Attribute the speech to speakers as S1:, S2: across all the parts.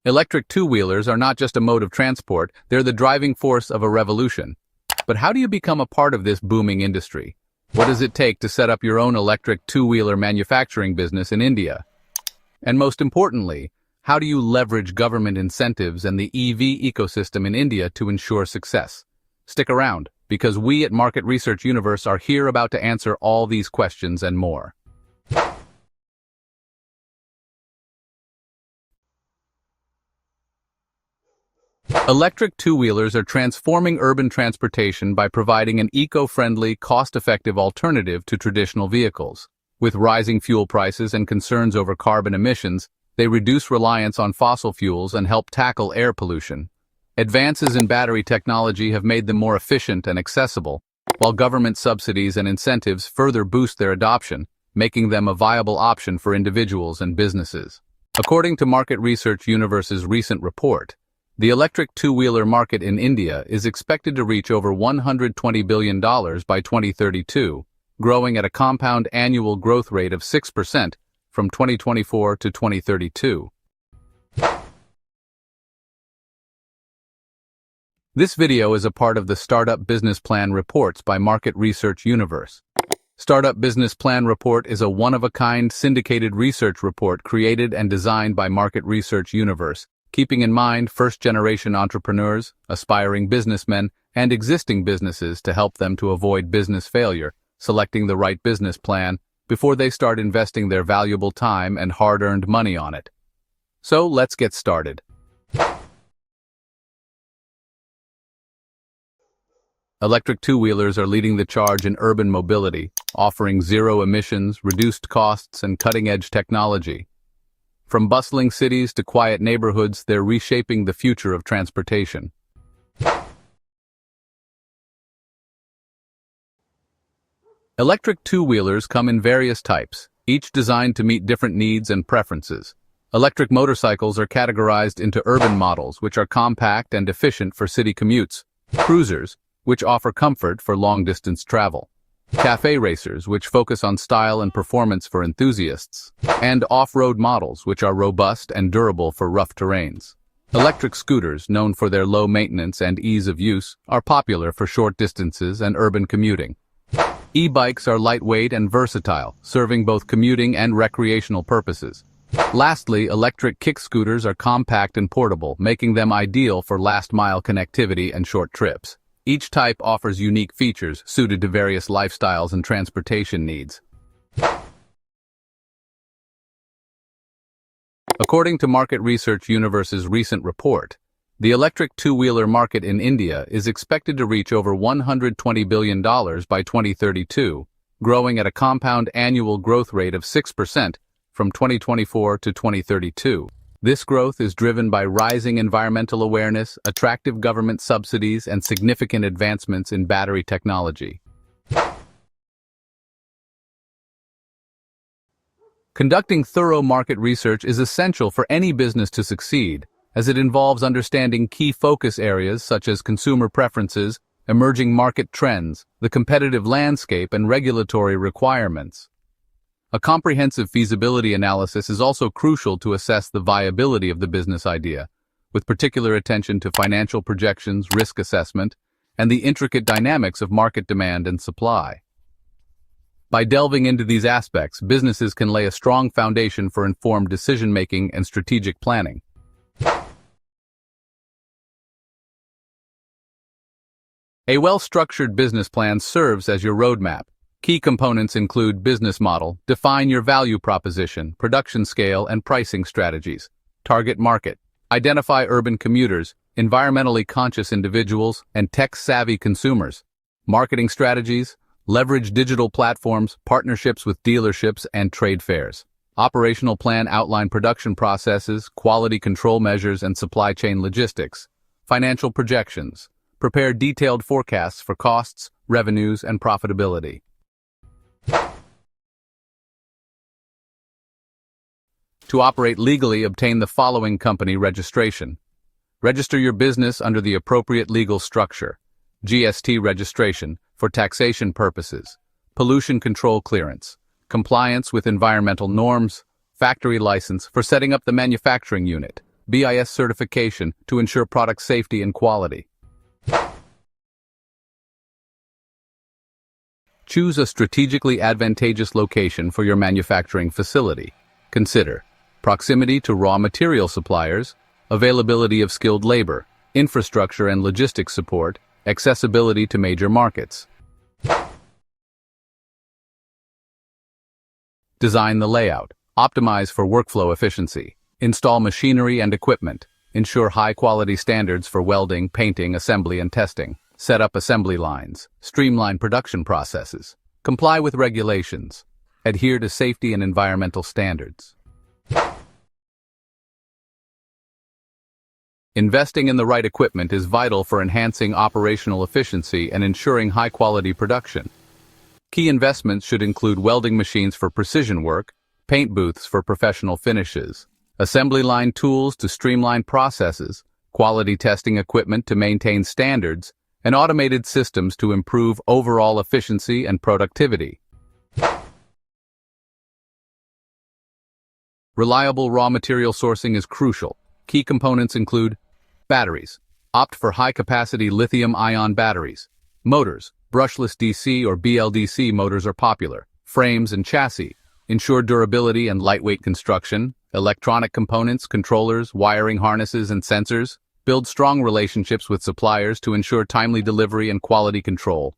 S1: Electric two-wheelers are not just a mode of transport, they're the driving force of a revolution. But how do you become a part of this booming industry? What does it take to set up your own electric two-wheeler manufacturing business in India? And most importantly, how do you leverage government incentives and the EV ecosystem in India to ensure success? Stick around, because we at Market Research Universe are here about to answer all these questions and more. Electric two-wheelers are transforming urban transportation by providing an eco-friendly, cost-effective alternative to traditional vehicles. With rising fuel prices and concerns over carbon emissions, they reduce reliance on fossil fuels and help tackle air pollution. Advances in battery technology have made them more efficient and accessible, while government subsidies and incentives further boost their adoption, making them a viable option for individuals and businesses. According to Market Research Universe's recent report, the electric two-wheeler market in India is expected to reach over $120 billion by 2032, growing at a compound annual growth rate of 6% from 2024 to 2032. This video is a part of the Startup Business Plan Reports by Market Research Universe. Startup Business Plan Report is a one-of-a-kind syndicated research report created and designed by Market Research Universe, keeping in mind first-generation entrepreneurs, aspiring businessmen, and existing businesses to help them to avoid business failure, selecting the right business plan before they start investing their valuable time and hard-earned money on it. So let's get started. Electric two-wheelers are leading the charge in urban mobility, offering zero emissions, reduced costs, and cutting-edge technology. From bustling cities to quiet neighborhoods, they're reshaping the future of transportation. Electric two-wheelers come in various types, each designed to meet different needs and preferences. Electric motorcycles are categorized into urban models, which are compact and efficient for city commutes, cruisers, which offer comfort for long-distance travel, cafe racers, which focus on style and performance for enthusiasts, and off-road models, which are robust and durable for rough terrains. Electric scooters, known for their low maintenance and ease of use, are popular for short distances and urban commuting. E-bikes are lightweight and versatile, serving both commuting and recreational purposes. Lastly, electric kick scooters are compact and portable, making them ideal for last-mile connectivity and short trips. Each type offers unique features suited to various lifestyles and transportation needs. According to Market Research Universe's recent report, the electric two-wheeler market in India is expected to reach over $120 billion by 2032, growing at a compound annual growth rate of 6% from 2024 to 2032. This growth is driven by rising environmental awareness, attractive government subsidies, and significant advancements in battery technology. Conducting thorough market research is essential for any business to succeed, as it involves understanding key focus areas such as consumer preferences, emerging market trends, the competitive landscape, and regulatory requirements. A comprehensive feasibility analysis is also crucial to assess the viability of the business idea, with particular attention to financial projections, risk assessment, and the intricate dynamics of market demand and supply. By delving into these aspects, businesses can lay a strong foundation for informed decision-making and strategic planning. A well-structured business plan serves as your roadmap. Key components include business model, define your value proposition, production scale, and pricing strategies. Target market, identify urban commuters, environmentally conscious individuals, and tech-savvy consumers. Marketing strategies, leverage digital platforms, partnerships with dealerships, and trade fairs. Operational plan outline production processes, quality control measures, and supply chain logistics. Financial projections, prepare detailed forecasts for costs, revenues, and profitability. To operate legally, obtain the following company registration. Register your business under the appropriate legal structure. GST registration, for taxation purposes. Pollution control clearance. Compliance with environmental norms. Factory license, for setting up the manufacturing unit. BIS certification to ensure product safety and quality. Choose a strategically advantageous location for your manufacturing facility. Consider proximity to raw material suppliers, availability of skilled labor, infrastructure and logistics support, accessibility to major markets. Design the layout. Optimize for workflow efficiency. Install machinery and equipment. Ensure high-quality standards for welding, painting, assembly, and testing. Set up assembly lines. Streamline production processes. Comply with regulations. Adhere to safety and environmental standards. Investing in the right equipment is vital for enhancing operational efficiency and ensuring high-quality production. Key investments should include welding machines for precision work, paint booths for professional finishes, assembly line tools to streamline processes, quality testing equipment to maintain standards, and automated systems to improve overall efficiency and productivity. Reliable raw material sourcing is crucial. Key components include batteries. Opt for high-capacity lithium-ion batteries. Motors. Brushless DC or BLDC motors are popular. Frames and chassis. Ensure durability and lightweight construction. Electronic components, controllers, wiring harnesses, and sensors. Build strong relationships with suppliers to ensure timely delivery and quality control.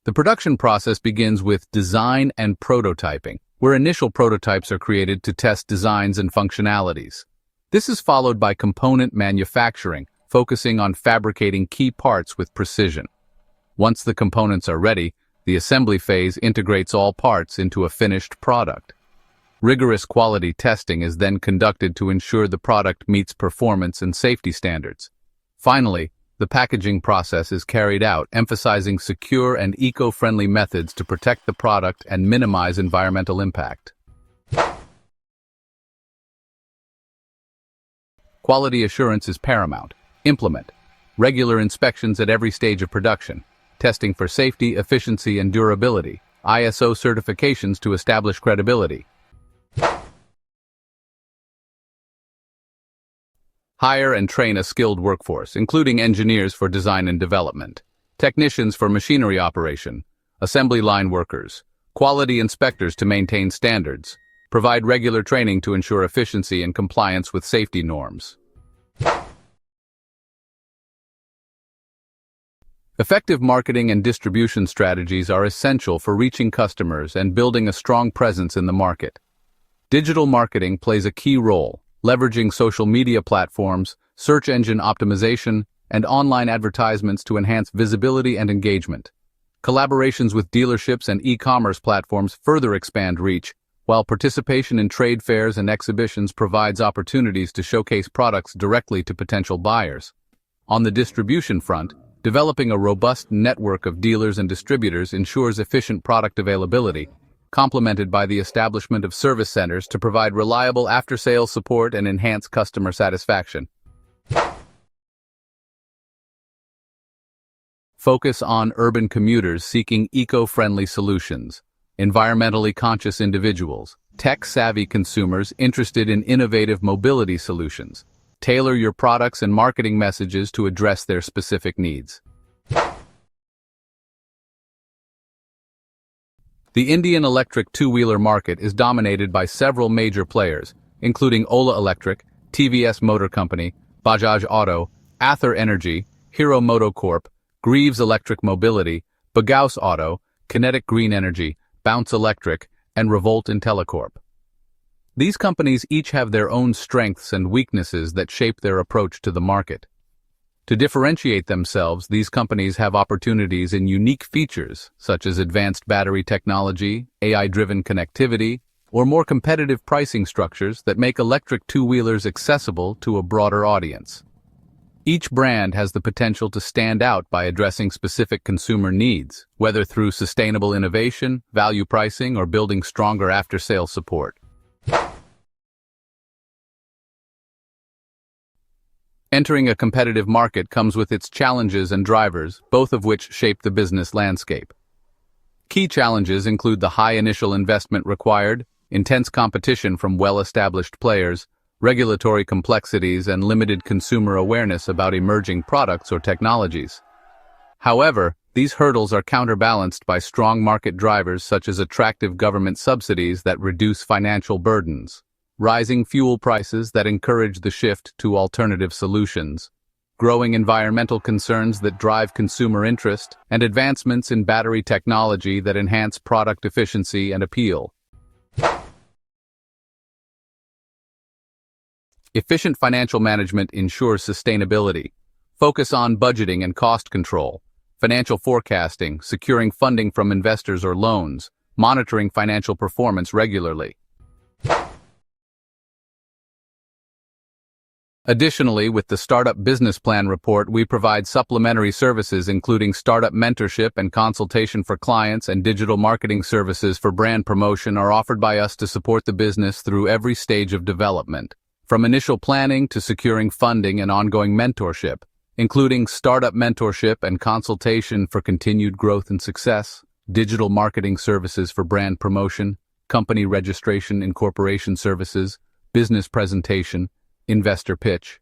S1: The production process begins with design and prototyping, where initial prototypes are created to test designs and functionalities. This is followed by component manufacturing, focusing on fabricating key parts with precision. Once the components are ready, the assembly phase integrates all parts into a finished product. Rigorous quality testing is then conducted to ensure the product meets performance and safety standards. Finally, the packaging process is carried out, emphasizing secure and eco-friendly methods to protect the product and minimize environmental impact. Quality assurance is paramount. Implement regular inspections at every stage of production, testing for safety, efficiency, and durability, ISO certifications to establish credibility. Hire and train a skilled workforce, including engineers for design and development, technicians for machinery operation, assembly line workers, quality inspectors to maintain standards. Provide regular training to ensure efficiency and compliance with safety norms. Effective marketing and distribution strategies are essential for reaching customers and building a strong presence in the market. Digital marketing plays a key role, leveraging social media platforms, search engine optimization, and online advertisements to enhance visibility and engagement. Collaborations with dealerships and e-commerce platforms further expand reach, while participation in trade fairs and exhibitions provides opportunities to showcase products directly to potential buyers. On the distribution front, developing a robust network of dealers and distributors ensures efficient product availability, complemented by the establishment of service centers to provide reliable after-sales support and enhance customer satisfaction. Focus on urban commuters seeking eco-friendly solutions, environmentally conscious individuals, tech-savvy consumers interested in innovative mobility solutions. Tailor your products and marketing messages to address their specific needs. The Indian electric two-wheeler market is dominated by several major players, including Ola Electric, TVS Motor Company, Bajaj Auto, Ather Energy, Hero Motocorp, Greaves Electric Mobility, Bagaus Auto, Kinetic Green Energy, Bounce Electric, and Revolt Intellicorp. These companies each have their own strengths and weaknesses that shape their approach to the market. To differentiate themselves, these companies have opportunities in unique features, such as advanced battery technology, AI-driven connectivity, or more competitive pricing structures that make electric two-wheelers accessible to a broader audience. Each brand has the potential to stand out by addressing specific consumer needs, whether through sustainable innovation, value pricing, or building stronger after-sales support. Entering a competitive market comes with its challenges and drivers, both of which shape the business landscape. Key challenges include the high initial investment required, intense competition from well-established players, regulatory complexities, and limited consumer awareness about emerging products or technologies. However, these hurdles are counterbalanced by strong market drivers such as attractive government subsidies that reduce financial burdens, rising fuel prices that encourage the shift to alternative solutions, growing environmental concerns that drive consumer interest, and advancements in battery technology that enhance product efficiency and appeal. Efficient financial management ensures sustainability. Focus on budgeting and cost control, financial forecasting, securing funding from investors or loans, monitoring financial performance regularly. Additionally, with the Startup Business Plan report, we provide supplementary services including startup mentorship and consultation for clients, and digital marketing services for brand promotion are offered by us to support the business through every stage of development, from initial planning to securing funding and ongoing mentorship, including startup mentorship and consultation for continued growth and success, digital marketing services for brand promotion, company registration, incorporation services, business presentation, investor pitch,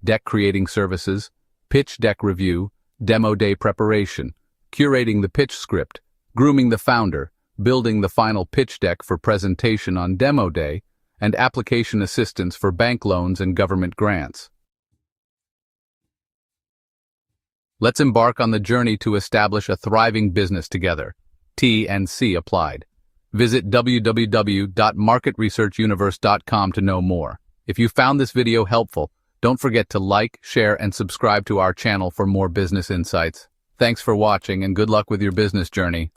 S1: deck creating services, pitch deck review, demo day preparation, curating the pitch script, grooming the founder, building the final pitch deck for presentation on demo day, and application assistance for bank loans and government grants. Let's embark on the journey to establish a thriving business together. T&C applied. Visit www.marketresearchuniverse.com to know more. If you found this video helpful, don't forget to like, share, and subscribe to our channel for more business insights. Thanks for watching and good luck with your business journey.